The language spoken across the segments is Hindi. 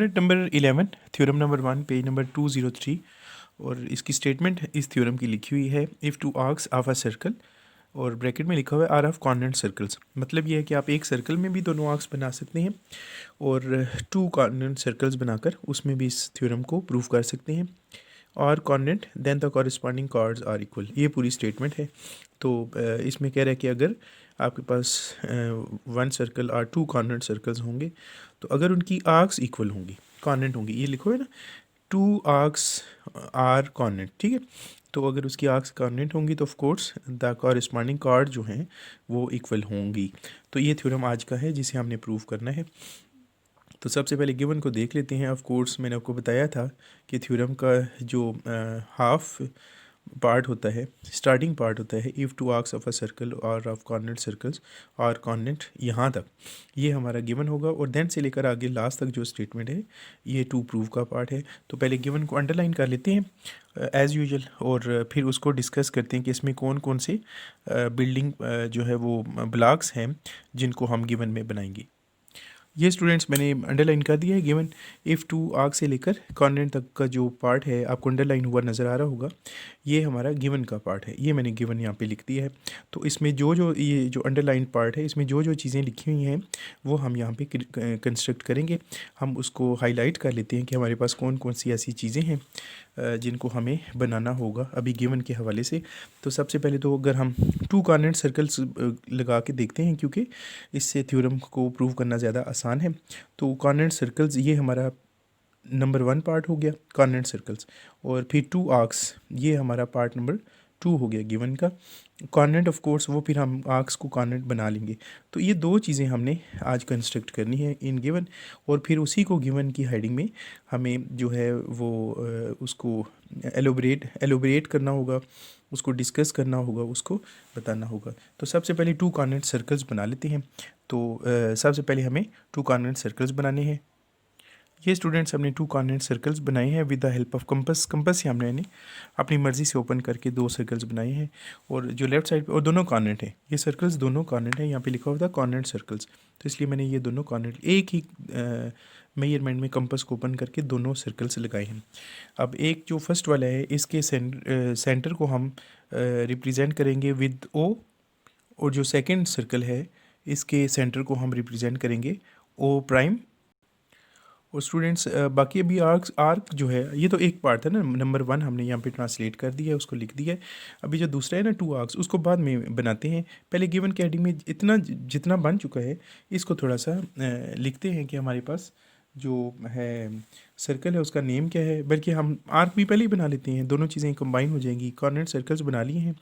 Unit number 11 theorem number 1 page number 203 और इसकी स्टेटमेंट इस थ्योरम की लिखी हुई है। If two arcs of a circle और ब्रैकेट में लिखा हुआ है आर ऑफ कॉर्डिनेट सर्कल्स। मतलब ये है कि आप एक सर्कल में भी दोनों आर्क्स बना सकते हैं और टू कॉर्डिनेट सर्कल्स बनाकर उसमें भी इस थ्योरम को प्रूव कर सकते हैं। और coordinate then the corresponding chords are equal, ये पूरी स्टेटमेंट है। तो इसमें कह रहा है कि अगर आपके पास वन सर्कल और टू कॉर्डिनेट सर्कल्स होंगे तो अगर उनकी आर्क्स इक्वल होंगी, कॉर्डिनेट होंगी, ये लिखो है ना, टू आर्क्स आर कॉर्डिनेट, ठीक है। तो अगर उसकी आर्क्स कॉर्डिनेट होंगी तो of course the corresponding chord जो हैं वो इक्वल होंगी। तो ये थ्योरम आज का है जिसे हमने प्रूव करना है। तो सबसे पहले गिवन को देख लेते हैं। ऑफ कोर्स मैंने आपको बताया था कि थ्योरम का जो हाफ पार्ट होता है, स्टार्टिंग पार्ट होता है, if two arcs of a circle और ऑफ कॉर्डिनेट सर्कल्स और कॉर्डिनेट यहाँ तक, ये हमारा गिवन होगा और देन से लेकर आगे लास्ट तक जो स्टेटमेंट है ये टू प्रूव का पार्ट है। तो पहले गिवन को अंडरलाइन कर लेते हैं एज़ यूजुअल और फिर उसको डिस्कस करते हैं कि इसमें कौन कौन से बिल्डिंग जो है वो ब्लॉक्स हैं जिनको हम गिवन में बनाएंगे। ये स्टूडेंट्स मैंने अंडरलाइन कर दिया है। गिवन इफ़ टू आर्क से लेकर कॉर्डिनेट तक का जो पार्ट है आपको अंडरलाइन हुआ नज़र आ रहा होगा, ये हमारा गिवन का पार्ट है। ये मैंने गिवन यहाँ पे लिख दिया है। तो इसमें जो जो ये जो अंडरलाइन पार्ट है इसमें जो जो चीज़ें लिखी हुई हैं वो हम यहाँ पे कंस्ट्रक्ट करेंगे। हम उसको हाईलाइट कर लेते हैं कि हमारे पास कौन कौन सी ऐसी चीज़ें हैं जिनको हमें बनाना होगा अभी गिवन के हवाले से। तो सबसे पहले तो अगर हम टू कॉर्डिनेट सर्कल्स लगा के देखते हैं, क्योंकि इससे थ्योरम को प्रूव करना ज़्यादा आसान है। तो कॉर्डिनेट सर्कल्स ये हमारा नंबर 1 पार्ट हो गया कॉर्डिनेट सर्कल्स, और फिर टू आर्क्स ये हमारा पार्ट नंबर 2 हो गया गिवन का। कॉर्डिनेट ऑफ कोर्स वो फिर हम आर्क्स को कॉर्डिनेट बना लेंगे। तो ये दो चीज़ें हमने आज कंस्ट्रक्ट करनी है इन गिवन, और फिर उसी को गिवन की हेडिंग में हमें जो है वो उसको एलोबरेट करना होगा, उसको डिस्कस करना होगा, उसको बताना होगा। तो सबसे पहले टू कॉर्डिनेट सर्कल्स बना लेते हैं। तो सबसे पहले हमें टू कॉर्डिनेट सर्कल्स बनाने हैं। ये स्टूडेंट्स हमने टू कॉर्डिनेट सर्कल्स बनाए हैं with the help of compass. Compass से हमने अपनी मर्ज़ी से ओपन करके दो सर्कल्स बनाए हैं, और जो लेफ्ट साइड पे और दोनों कॉर्डिनेट हैं, ये सर्कल्स दोनों कॉर्डिनेट हैं। यहाँ पे लिखा हुआ था कॉर्डिनेट सर्कल्स, तो इसलिए मैंने ये दोनों कॉर्डिनेट एक ही मेजरमेंट में कंपस को ओपन करके दोनों सर्कल्स लगाए हैं। अब एक जो फर्स्ट वाला है इसके सेंटर को हम रिप्रेजेंट करेंगे विद ओ, और जो सेकेंड सर्कल है इसके सेंटर को हम रिप्रेजेंट करेंगे ओ प्राइम। और स्टूडेंट्स बाकी अभी आर्क जो है ये तो एक पार्ट है ना, नंबर 1 हमने यहाँ पे ट्रांसलेट कर दिया है, उसको लिख दिया है। अभी जो दूसरा है ना टू आर्क्स, उसको बाद में बनाते हैं। पहले गिवन के हेडिंग में इतना जितना बन चुका है इसको थोड़ा सा लिखते हैं कि हमारे पास जो है सर्कल है उसका नेम क्या है। बल्कि हम आर्क भी पहले ही बना लेते हैं, दोनों चीज़ें कंबाइन हो जाएंगी। कॉर्डिनेट सर्कल्स बना लिए हैं,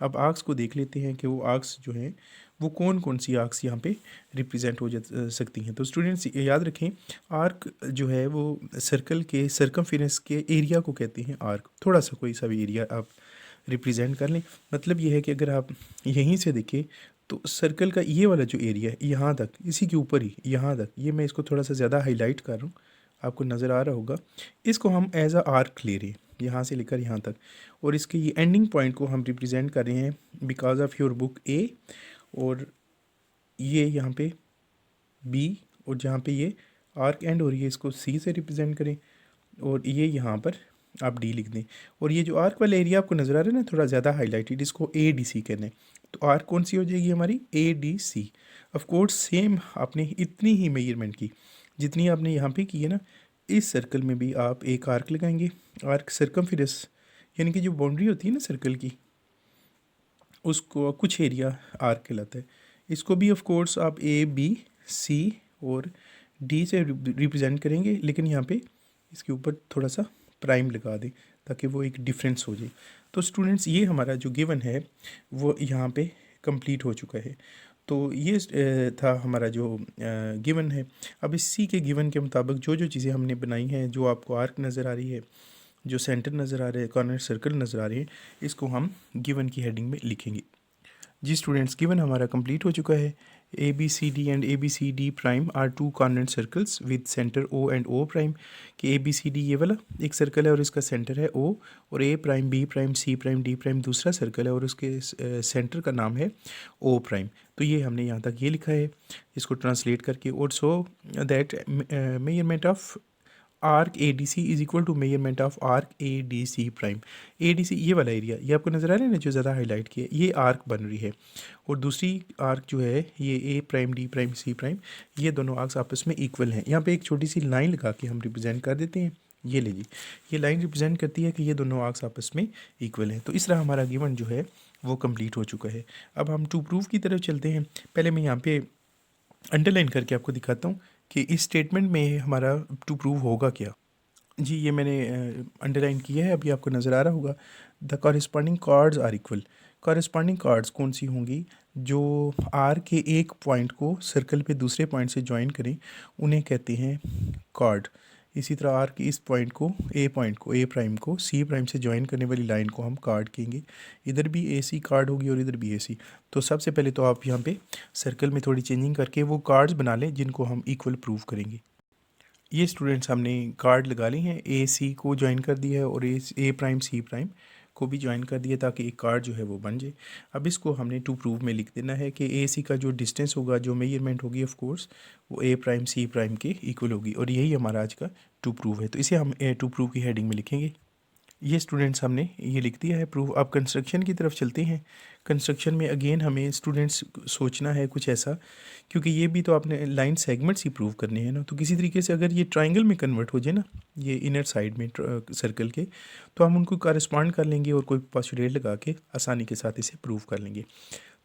अब आर्क्स को देख लेते हैं कि वो आर्क्स जो हैं वो कौन कौन सी आर्क्स यहाँ पे रिप्रेजेंट हो सकती हैं। तो स्टूडेंट्स याद रखें, आर्क जो है वो सर्कल के सर्कमफेरेंस के एरिया को कहते हैं आर्क। थोड़ा सा कोई सा भी एरिया आप रिप्रेजेंट कर लें। मतलब ये है कि अगर आप यहीं से देखें तो सर्कल का ये वाला जो एरिया है यहाँ तक, इसी के ऊपर ही यहाँ तक, ये मैं इसको थोड़ा सा ज़्यादा हाईलाइट कर रहा हूँ, आपको नज़र आ रहा होगा। इसको हम एज अ आर्क ले रहे हैं यहाँ से लेकर यहाँ तक, और इसके ये एंडिंग पॉइंट को हम रिप्रेजेंट कर रहे हैं बिकॉज ऑफ योर बुक ए, और ये यहाँ पे बी, और जहाँ पे ये आर्क एंड हो रही है इसको सी से रिप्रेजेंट करें, और ये यहाँ पर आप डी लिख दें। और ये जो आर्क वाला एरिया आपको नज़र आ रहा है ना थोड़ा ज़्यादा हाईलाइटेड, इसको ए डी सी कहना है। तो आर्क कौन सी हो जाएगी हमारी, A D C. Of course same आपने इतनी ही मेजरमेंट की जितनी आपने यहाँ पे की है ना, इस सर्कल में भी आप एक आर्क लगाएंगे। आर्क सर्कमफेरेंस यानी कि जो बाउंड्री होती है ना सर्कल की, उसको कुछ एरिया आर्क कहलाता है। इसको भी ऑफ कोर्स आप ए बी सी और डी से रिप्रेजेंट करेंगे, लेकिन यहाँ पे इसके ऊपर थोड़ा सा प्राइम लगा दें ताकि वो एक डिफरेंस हो जाए। तो स्टूडेंट्स ये हमारा जो गिवन है वो यहाँ पे कंप्लीट हो चुका है। तो ये था हमारा जो गिवन है। अब इसी के गिवन के मुताबिक जो जो चीज़ें हमने बनाई हैं, जो आपको आर्क नज़र आ रही है, जो सेंटर नज़र आ रहे हैं, कॉर्नर सर्कल नज़र आ रहे हैं, इसको हम गिवन की हेडिंग में लिखेंगे। जी स्टूडेंट्स, गिवन हमारा कंप्लीट हो चुका है। A B C D and A B C D prime are two coordinate circles with centre O and O prime. कि ए बी सी डी ये वाला एक सर्कल है और इसका सेंटर है ओ, और A prime B prime C prime D prime दूसरा सर्कल है और उसके सेंटर का नाम है ओ प्राइम। तो ये हमने यहाँ तक ये लिखा है, इसको ट्रांसलेट करके। और so that measurement of arc A D C is equal to measurement of arc A D C prime. A D C ये वाला एरिया, ये आपको नज़र आ रहा है ना जो ज़्यादा हाईलाइट किया है, ये आर्क बन रही है, और दूसरी आर्क जो है ये A prime D prime C prime, ये दोनों आर्क्स आपस में इक्वल हैं। यहाँ पे एक छोटी सी लाइन लगा के हम रिप्रेजेंट कर देते हैं, ये लीजिए, ये लाइन रिप्रेजेंट करती है कि ये दोनों आर्क्स आपस में इक्वल हैं। तो इस तरह हमारा गिवन जो है वो कंप्लीट हो चुका है। अब हम टू प्रूफ की तरफ चलते हैं। पहले मैं यहाँ पे अंडरलाइन करके आपको दिखाता हूँ कि इस स्टेटमेंट में हमारा टू प्रूव होगा क्या। जी ये मैंने अंडरलाइन किया है, अभी आपको नज़र आ रहा होगा। The corresponding chords are equal. Corresponding chords कौन सी होंगी, जो आर के एक पॉइंट को सर्कल पे दूसरे पॉइंट से ज्वाइन करें उन्हें कहते हैं कार्ड। इसी तरह आर के इस पॉइंट को ए प्राइम को सी प्राइम से ज्वाइन करने वाली लाइन को हम कार्ड कहेंगे। इधर भी ए सी कार्ड होगी और इधर भी ए सी। तो सबसे पहले तो आप यहाँ पे सर्कल में थोड़ी चेंजिंग करके वो कार्ड्स बना लें जिनको हम इक्वल प्रूव करेंगे। ये स्टूडेंट्स हमने कार्ड लगा ली हैं, ए सी को ज्वाइन कर दिया है और ए प्राइम सी प्राइम को भी ज्वाइन कर दिया ताकि एक कार्ड जो है वो बन जाए। अब इसको हमने टू प्रूव में लिख देना है कि ए सी का जो डिस्टेंस होगा, जो मेजरमेंट होगी ऑफ कोर्स, वो ए प्राइम सी प्राइम के इक्वल होगी, और यही हमारा आज का टू प्रूव है। तो इसे हम टू प्रूव की हेडिंग में लिखेंगे। ये स्टूडेंट्स हमने ये लिख दिया है प्रूफ। अब कंस्ट्रक्शन की तरफ चलते हैं। कंस्ट्रक्शन में अगेन हमें स्टूडेंट्स सोचना है कुछ ऐसा, क्योंकि ये भी तो आपने लाइन सेगमेंट्स ही प्रूव करने हैं ना। तो किसी तरीके से अगर ये ट्राइंगल में कन्वर्ट हो जाए ना, ये इनर साइड में सर्कल के, तो हम उनको करस्पॉन्ड कर लेंगे और कोई पोस्टुलेट लगा के आसानी के साथ इसे प्रूव कर लेंगे।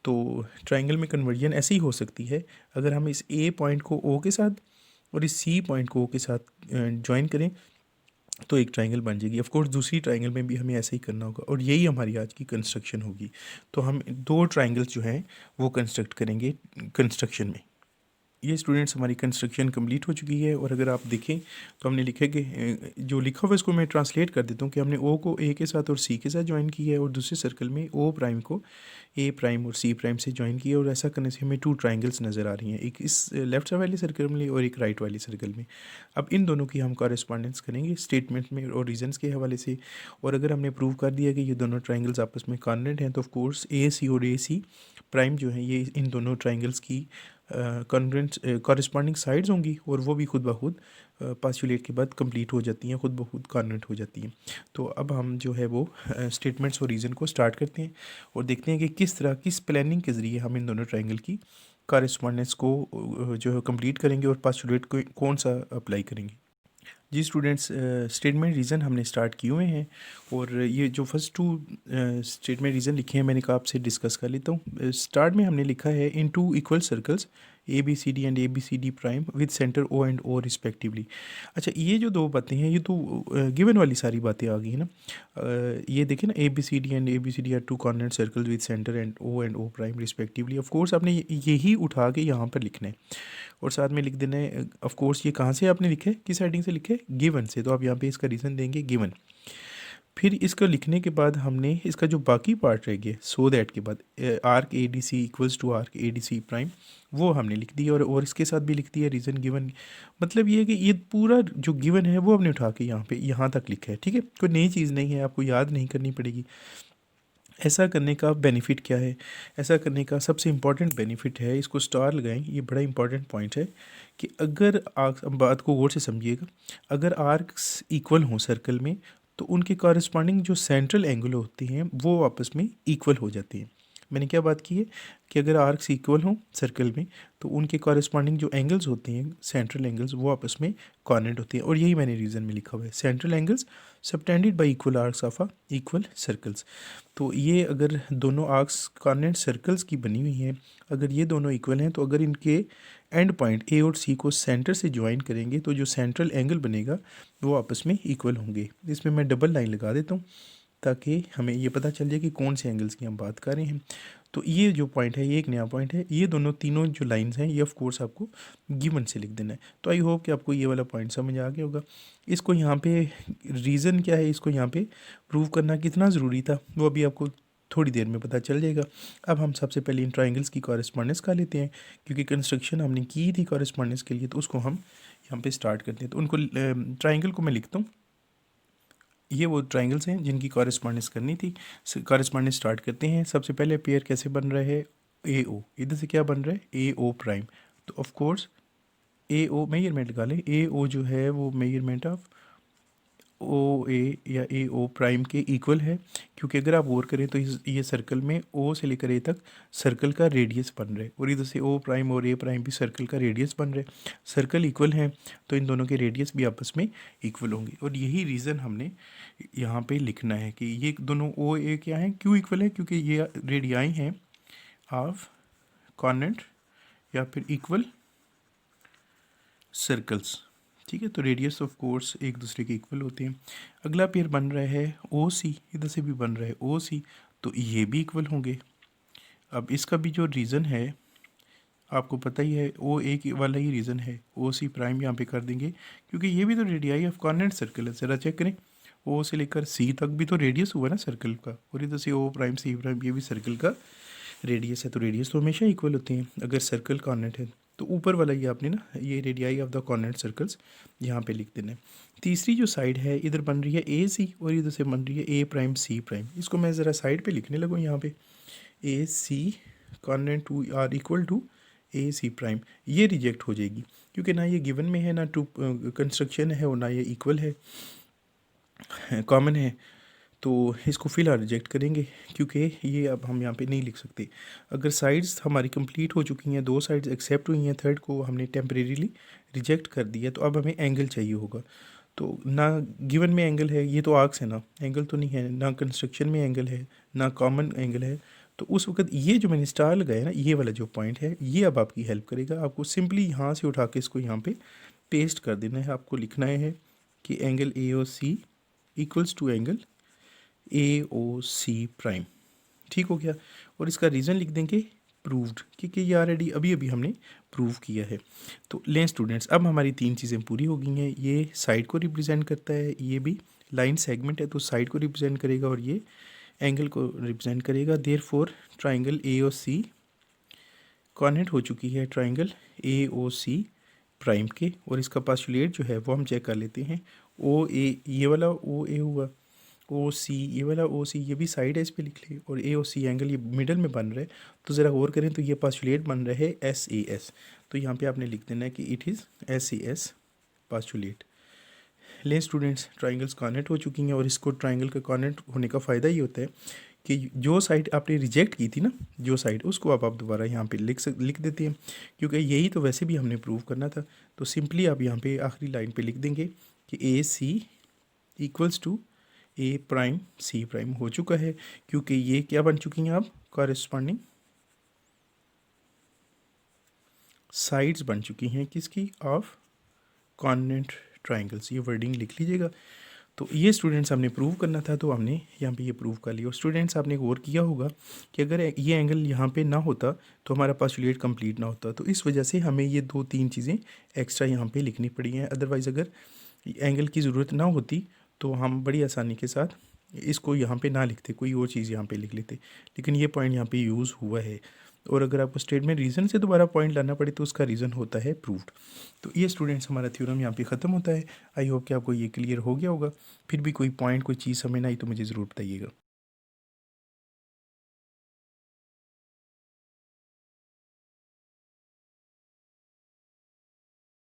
तो ट्राइंगल में कन्वर्जन ऐसी ही हो सकती है, अगर हम इस ए पॉइंट को ओ के साथ और इस सी पॉइंट को ओ के साथ ज्वाइन करें तो एक ट्रायंगल बन जाएगी। ऑफ कोर्स दूसरी ट्रायंगल में भी हमें ऐसे ही करना होगा, और यही हमारी आज की कंस्ट्रक्शन होगी। तो हम दो ट्रायंगल्स जो हैं वो कंस्ट्रक्ट करेंगे कंस्ट्रक्शन में। ये स्टूडेंट्स हमारी कंस्ट्रक्शन कंप्लीट हो चुकी है, और अगर आप देखें तो हमने लिखा कि जो लिखा हुआ है इसको मैं ट्रांसलेट कर देता हूँ कि हमने ओ को ए के साथ और सी के साथ ज्वाइन किया है, और दूसरे सर्कल में ओ प्राइम को ए प्राइम और सी प्राइम से ज्वाइन किया, और ऐसा करने से हमें टू ट्राइंगल्स नज़र आ रही हैं, एक इस लेफ्ट साइड वाले सर्कल में और एक राइट वाली सर्कल में। अब इन दोनों की हम कॉरेस्पॉन्डेंस करेंगे स्टेटमेंट में और रीजंस के हवाले से। और अगर हमने प्रूव कर दिया कि ये दोनों ट्राइंगल्स आपस में कॉन्ग्रुएंट हैं, तो ऑफ कोर्स ए सी और ए सी प्राइम जो है ये इन दोनों ट्राइंगल्स की कॉन्ग्रुएंट कॉरेस्पॉन्डिंग साइड्स होंगी, और वो भी खुद ब खुद पास्टुलेट के बाद कंप्लीट हो जाती हैं, खुद ब खुद कॉन्ग्रुएंट हो जाती हैं। तो अब हम जो है वो स्टेटमेंट्स और रीज़न को स्टार्ट करते हैं और देखते हैं कि किस तरह किस प्लानिंग के ज़रिए हम इन दोनों ट्राइंगल की कॉरेस्पॉन्डेंस को जो है कंप्लीट करेंगे और पास्टुलेट को कौन सा अप्लाई करेंगे। जी स्टूडेंट्स, स्टेटमेंट रीज़न हमने स्टार्ट किए हुए हैं, और ये जो फर्स्ट टू स्टेटमेंट रीज़न लिखे हैं मैंने कहा आपसे डिस्कस कर लेता हूँ। स्टार्ट में हमने लिखा है in two equal circles A B C D and A B C D prime with centre O and O respectively. अच्छा, ये जो दो बातें हैं ये तो गिवन वाली सारी बातें आ गई हैं ना। ये देखिए ना, A B C D and A B C D are two corner circles with centre and O prime respectively. Of course आपने यही उठा के यहाँ पर लिखना है और साथ में लिख देना है। ऑफ कोर्स ये कहाँ से आपने लिखा है, किस हेडिंग से लिखा है, गिवन से। तो आप यहाँ पे इसका रीज़न देंगे गिवन। फिर इसका लिखने के बाद हमने इसका जो बाकी पार्ट रह गया सो दैट के बाद arc A D C equals to arc A D C prime, वो हमने लिख दिया और इसके साथ भी लिख दिया रीज़न गिवन। मतलब ये है कि ये पूरा जो गिवन है वो हमने उठा के यहाँ पे यहाँ तक लिखा है। ठीक है, कोई नई चीज़ नहीं है, आपको याद नहीं करनी पड़ेगी। ऐसा करने का बेनिफिट क्या है, ऐसा करने का सबसे इम्पॉर्टेंट बेनिफिट है, इसको स्टार लगाएं, ये बड़ा इंपॉर्टेंट पॉइंट है कि अगर आर्क, बात को गौर से समझिएगा, अगर आर्क्स इक्वल हों सर्कल में तो उनके कॉरस्पॉन्डिंग जो सेंट्रल एंगल होते हैं वो आपस में इक्वल हो जाते हैं। मैंने क्या बात की है कि अगर आर्क्स इक्वल हों सर्कल में तो उनके कॉरस्पॉन्डिंग जो एंगल्स होते हैं सेंट्रल एंगल्स वो आपस में कॉर्नर होते हैं, और यही मैंने रीज़न में लिखा हुआ है, central angles subtended y equal arcs of equal circles. तो ये अगर दोनों आर्क्स कॉर्नर सर्कल्स की बनी हुई हैं, अगर ये दोनों इक्वल हैं, तो अगर इनके एंड पॉइंट ए और सी को सेंटर से ज्वाइन करेंगे तो जो सेंट्रल एंगल बनेगा वो आपस में इक्वल होंगे। इसमें मैं डबल लाइन लगा देता हूँ ताकि हमें ये पता चल जाए कि कौन से एंगल्स की हम बात कर रहे हैं। तो ये जो पॉइंट है ये एक नया पॉइंट है, ये दोनों तीनों जो लाइंस हैं ये ऑफ कोर्स आपको गिवन से लिख देना है। तो आई होप कि आपको ये वाला पॉइंट समझ आ गया होगा। इसको यहाँ पे रीज़न क्या है, इसको यहाँ पे प्रूव करना कितना ज़रूरी था वो अभी आपको थोड़ी देर में पता चल जाएगा। अब हम सबसे पहले इन ट्राइंगल्स की कॉरेस्पॉन्डेंस कर लेते हैं, क्योंकि कंस्ट्रक्शन हमने की थी कॉरेस्पॉन्डेंस के लिए, तो उसको हम यहाँ पे स्टार्ट करते हैं। तो उनको ट्राइंगल को मैं लिखता हूँ, ये वो ट्राइंगल्स हैं जिनकी कॉरेस्पॉन्डेंस करनी थी। कॉरेस्पॉन्डेंस स्टार्ट करते हैं। सबसे पहले पेयर कैसे बन रहा है, ए ओ, इधर से क्या बन रहा है, ए ओ प्राइम। तो of course A O measurement लगा लें, ए ओ जो है वो मेजरमेंट ऑफ ओ ए या ए ओ प्राइम के इक्वल है, क्योंकि अगर आप गौर करें तो ये सर्कल में ओ से लेकर ए तक सर्कल का रेडियस बन रहा है, और इधर से ओ प्राइम और ए प्राइम भी सर्कल का रेडियस बन रहा है। सर्कल इक्वल हैं तो इन दोनों के रेडियस भी आपस में इक्वल होंगे, और यही रीज़न हमने यहाँ पे लिखना है कि ये दोनों ओ ए क्या हैं, क्यों इक्वल है, क्योंकि ये रेडियाई हैं ऑफ कॉर्नर या फिर इक्वल सर्कल्स। ठीक है, तो रेडियस ऑफ कोर्स एक दूसरे के इक्वल होते हैं। अगला पेयर बन रहा है ओ सी, इधर से भी बन रहा है ओ सी, तो ये भी इक्वल होंगे। अब इसका भी जो रीज़न है आपको पता ही है, ओ ए की वाला ही रीज़न है, ओ सी प्राइम यहाँ पे कर देंगे, क्योंकि ये भी तो रेडियाई ऑफ कॉर्नर सर्कल है। ज़रा चेक करें, ओ से लेकर सी तक भी तो रेडियस हुआ ना सर्कल का, और इधर से ओ प्राइम सी प्राइम ये भी सर्कल का रेडियस है, तो रेडियस तो हमेशा इक्वल होते हैं अगर सर्कल कॉर्नर है। तो ऊपर वाला ये आपने ना ये radii of the corner circles यहाँ पे लिख देना है। तीसरी जो साइड है इधर बन रही है ए सी, और इधर से बन रही है ए प्राइम सी प्राइम। इसको मैं ज़रा साइड पे लिखने लगूँ यहाँ पे, A C corner to are equal to A C prime. ये रिजेक्ट हो जाएगी क्योंकि ना ये गिवन में है, ना टू कंस्ट्रक्शन है, और ना ये इक्वल है, कॉमन है, तो इसको फ़िलहाल रिजेक्ट करेंगे क्योंकि ये अब हम यहाँ पे नहीं लिख सकते। अगर साइड्स हमारी कंप्लीट हो चुकी हैं, दो साइड्स एक्सेप्ट हुई हैं, थर्ड को हमने टेम्परेरीली रिजेक्ट कर दिया, तो अब हमें एंगल चाहिए होगा। तो ना गिवन में एंगल है, ये तो आर्क्स है ना, एंगल तो नहीं है, ना कंस्ट्रक्शन में एंगल है, ना कॉमन एंगल है। तो उस वक्त ये जो मैंने स्टार लगाया ना, ये वाला जो पॉइंट है, ये अब आपकी हेल्प करेगा। आपको सिंपली यहाँ से उठा के इसको यहाँ पे पेस्ट कर देना है। आपको लिखना है कि angle A O C equals to angle A O C prime. ठीक हो गया, और इसका रीज़न लिख देंगे प्रूव्ड, क्योंकि ये ऑलरेडी अभी अभी हमने प्रूव किया है। तो लें स्टूडेंट्स, अब हमारी तीन चीज़ें पूरी हो गई हैं। ये साइड को रिप्रेजेंट करता है, ये भी लाइन सेगमेंट है तो साइड को रिप्रेजेंट करेगा, और ये एंगल को रिप्रेजेंट करेगा। Therefore triangle A O C coordinate हो चुकी है triangle A O C prime के, और इसका पास्टुलेट जो है वो हम चेक कर लेते हैं। ओ ए, ये वाला ओ ए हुआ, ओ सी ये वाला ओ सी, ये भी साइड है, इस पे लिख ले, और ए ओ सी एंगल ये मिडल में बन रहा है। तो ज़रा गौर करें तो ये पास्टुलेट बन रहा है एस ए एस, तो यहाँ पे आपने लिख देना है कि it is S A S postulate. ले स्टूडेंट्स, ट्राइंगल्स कॉर्डिनेट हो चुकी हैं, और इसको ट्राइंगल का कॉर्डिनेट होने का फ़ायदा ये होता है कि जो साइड आपने रिजेक्ट की थी ना, जो साइड, उसको आप दोबारा यहाँ पे लिख देते हैं, क्योंकि यही तो वैसे भी हमने प्रूव करना था। तो सिंपली आप यहाँ पे आखिरी लाइन पे लिख देंगे कि A C equals to A prime C prime हो चुका है, क्योंकि ये क्या बन चुकी हैं अब कॉरेस्पॉन्डिंग साइड्स बन चुकी हैं किसकी, ऑफ कॉर्डिनेट ट्राइंगल्स। ये वर्डिंग लिख लीजिएगा। तो ये स्टूडेंट्स हमने प्रूव करना था, तो हमने यहाँ पे ये प्रूव कर लिया। और स्टूडेंट्स आपने गौर किया होगा कि अगर ये एंगल यहाँ पे ना होता तो हमारा पास्टुलेट कंप्लीट ना होता, तो इस वजह से हमें ये दो तीन चीज़ें एक्स्ट्रा यहाँ पे लिखनी पड़ी हैं। अदरवाइज़ अगर एंगल की ज़रूरत ना होती तो हम बड़ी आसानी के साथ इसको यहाँ पे ना लिखते, कोई और चीज़ यहाँ पे लिख लेते, लेकिन ये पॉइंट यहाँ पे यूज़ हुआ है। और अगर आपको स्टेटमेंट रीज़न से दोबारा पॉइंट लाना पड़े तो उसका रीज़न होता है प्रूव्ड। तो ये स्टूडेंट्स हमारा थ्योरम यहाँ पे ख़त्म होता है। आई होप कि आपको ये क्लियर हो गया होगा। फिर भी कोई पॉइंट कोई चीज़ समझ ना आई तो मुझे ज़रूर बताइएगा।